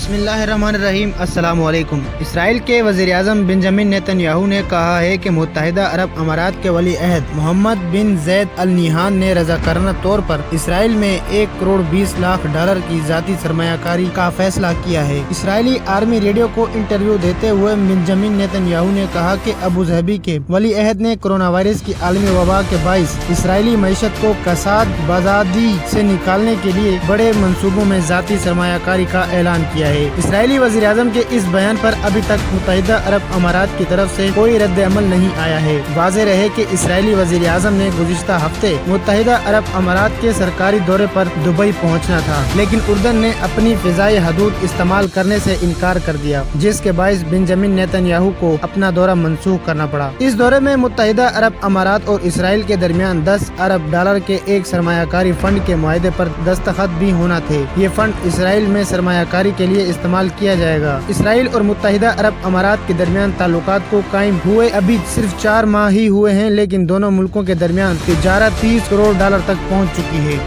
بسم اللہ الرحمن الرحیم۔ السلام علیکم۔ اسرائیل کے وزیر اعظم بنجامن نیتن یاہو نے کہا ہے کہ متحدہ عرب امارات کے ولی عہد محمد بن زید ال نہیان نے رضاکارانہ طور پر اسرائیل میں $1.20 کی ذاتی سرمایہ کاری کا فیصلہ کیا ہے۔ اسرائیلی آرمی ریڈیو کو انٹرویو دیتے ہوئے بنجامن نیتن یاہو نے کہا کہ ابوظہبی کے ولی عہد نے کورونا وائرس کی عالمی وبا کے باعث اسرائیلی معیشت کو کساد بازادی سے نکالنے کے لیے بڑے منصوبوں میں ذاتی سرمایہ کاری کا اعلان کیا ہے۔ اسرائیلی وزیر اعظم کے اس بیان پر ابھی تک متحدہ عرب امارات کی طرف سے کوئی رد عمل نہیں آیا ہے۔ واضح رہے کہ اسرائیلی وزیر اعظم نے گزشتہ ہفتے متحدہ عرب امارات کے سرکاری دورے پر دبئی پہنچنا تھا، لیکن اردن نے اپنی فضائی حدود استعمال کرنے سے انکار کر دیا، جس کے باعث بنجامن نیتن یاہو کو اپنا دورہ منسوخ کرنا پڑا۔ اس دورے میں متحدہ عرب امارات اور اسرائیل کے درمیان $10 ارب کے ایک سرمایہ کاری فنڈ کے معاہدے پر دستخط بھی ہونا تھے۔ یہ فنڈ اسرائیل میں سرمایہ کاری کے لیے استعمال کیا جائے گا۔ اسرائیل اور متحدہ عرب امارات کے درمیان تعلقات کو قائم ہوئے ابھی صرف 4 ماہ ہی ہوئے ہیں، لیکن دونوں ملکوں کے درمیان تجارت $30 کروڑ تک پہنچ چکی ہے۔